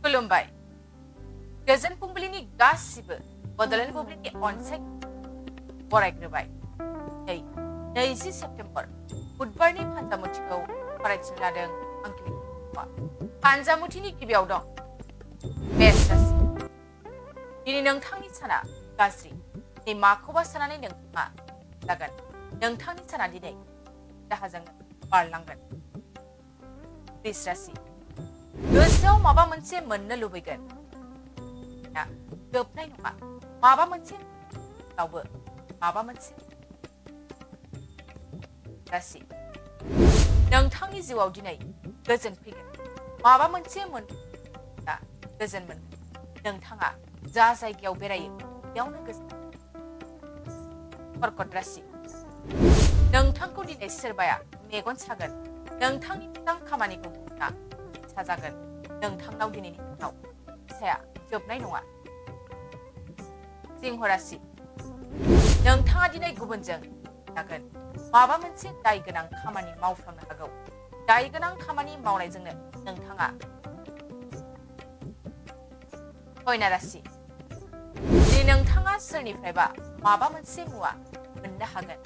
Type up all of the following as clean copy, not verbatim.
खुलुमबाय गोजोन फुंबिलिनि गासिबो बड'लेण्ड बुब्लिनि अनसाय बरायग्रोबाय 20 सेप्तेम्बर बुधबारनि फान्जामुथिखौ फरायथिनो लादों आंखिलिखा फान्जामुथिनि गिबियाव दं मेष राशि दिनै नोंथांनि साना गाज्रि दिनै माखौबा साननानै नोंथाङा जागोन नोंथांनि साना दिनै दाहाजों बारलांगोन वृष राशि गोसोआव माबा मोनसे मोननो लुबैगोन जोबनाय नङा माबा मोनसे रावबो माबा मोनसे राशि नोंथांनि जिउआव दिनै गोजोन फैगोन माबा मोनसे गोजोन मोनगोन नोंथाङा जा जायगायाव बेरायो बेयावनो गोजोन कर्कट राशि नोंथांखौ दिनै सोरबाया मेगन सागोन नोंथांनि मोजां खामानिखौ नोंथाङा साजागोन नोंथांनाव दिनैनि सानाव साया जोबनाय नङा सिंह राशि नोंथाङा दिनै गुबुनजों जागोन माबा मोनसे दाय गोनां खामानि मावफ्लांनो हागौ दाय गोनां खामानि मावनायजोंनो नोंथाङा कन्या राशि दिनै नोंथाङा सोरनिफ्रायबा माबा मोनसे मुवा मोननो हागोन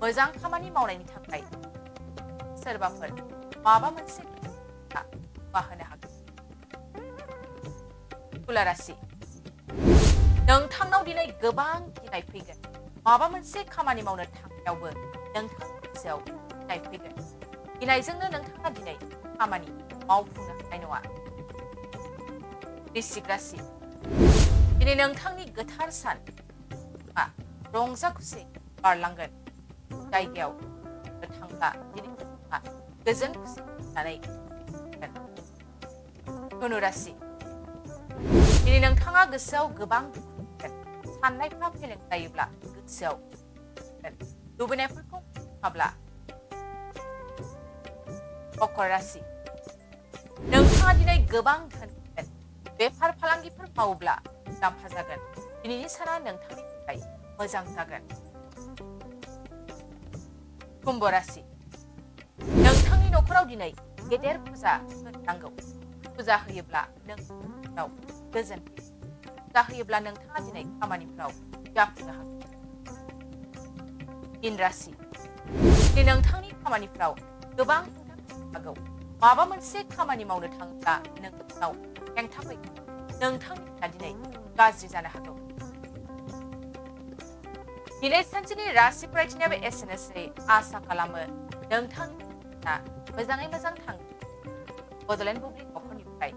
मोजां खामानि मावनायनि थाखाय सोरबाफोर माबा मोनसे मुवा होनो हागोन तुला राशि नोंथांनाव दिनै गोबां गिनाय फैगोन माबा मोनसे खामानि मावनो थांनायावबो नोंथांनि गोसोआव गिनाय फैगोन गिनायजोंनो नोंथाङा दिनै खामानि मावफुंनो हानाय नङा वृश्चिक राशि दिनै नोंथांनि गोथार सान रंजा खुसि बारलांगोन जायगायाव थांब्ला दिनै नोंथाङा गोजोन खुसि जानानै धनु राशि दिनै नोंथाङा गोसोआव गोबां साननायफ्रा फेलें जायोब्ला गोसोआव लुबैनायफोरखौ माब्ला मकर राशि नोंथाङा दिनै गोबां धोन बेफार फालांगिफोर मावोब्ला मुलाम्फा जागोन दिनैनि साना नोंथांनि थाखाय मोजां जागोन कुम्भ राशि नोंथांनि न'खराव दिनै गेदेर फुजा होनांगौ फुजा होयोब्ला नोंनाव गोजोन फुजा होयोब्ला नोंथाङा दिनै खामानिफ्राव जाफुंनो हागोन मीन राशि दिनै नोंथांनि खामानिफ्राव गोबां हागौ माबा मोनसे खामानि मावनो थाङोब्ला नोंथांनाव हेंथा फैगोन नोंथांनि दिनै गाज्रि जानो हागौ दिनै सानसेनि राशि फरायथिनायाबो एसेनोसै आसा खालामो नोंथांनि मोजाङै मोजां थाङो बड'लेण्ड बुब्लि नखरनिफ्राय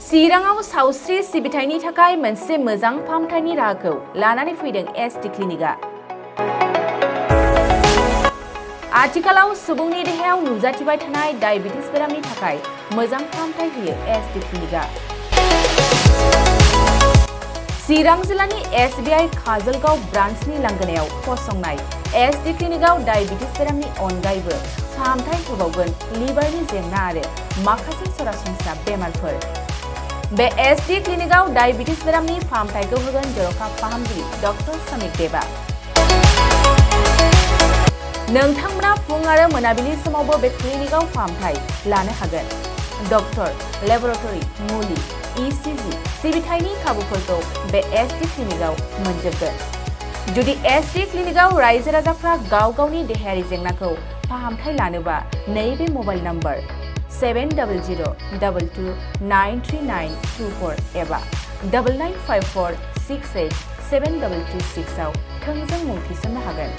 चिराङाव सावस्रि सिबिथायनि थाखाय मोनसे मोजां फाहामथायनि राहाखौ लानानै फैदों एसटी क्लिनिकआ आथिखालाव सुबुंनि देहायाव नुजाथिबाय थानाय डायबिटिस बेरामनि थाखाय मोजां फाहामथाय होयो एसटी क्लिनिकआ चिरां जिल्लानि SBI काजलगाव ब्रान्चनि लांगोनायाव फसंनाय एसटी क्लिनिकआव डायबिटिस बेरामनि अनगायैबो फाहामथाय होबावगोन लिभारनि जेंना आरो माखासे सरासनस्रा बेमारफोर बे एसटी क्लिनिकआव डायबिटिस बेरामनि फाहामथायखौ होगोन जर'खा फाहामगिरि डक्टर समिक देबा नोंथांमोना फुं आरो मोनाबिलि समावबो बे क्लिनिकआव फाहामथाय लानो हागोन डक्टर लेबरेटरि मुलि ECG सिबिथायनि खाबुफोरखौ बे एसटी क्लिनिकआव मोनजोबगोन जुदि एसटी क्लिनिकआव रायजो राजाफ्रा गाव गावनि देहायारि जेंनाखौ फाहामथाय लानोबा नैबे मबाइल नम्बर 7002293924 एबा 9954687226 आव थोंजों मुं थिसननो हागोन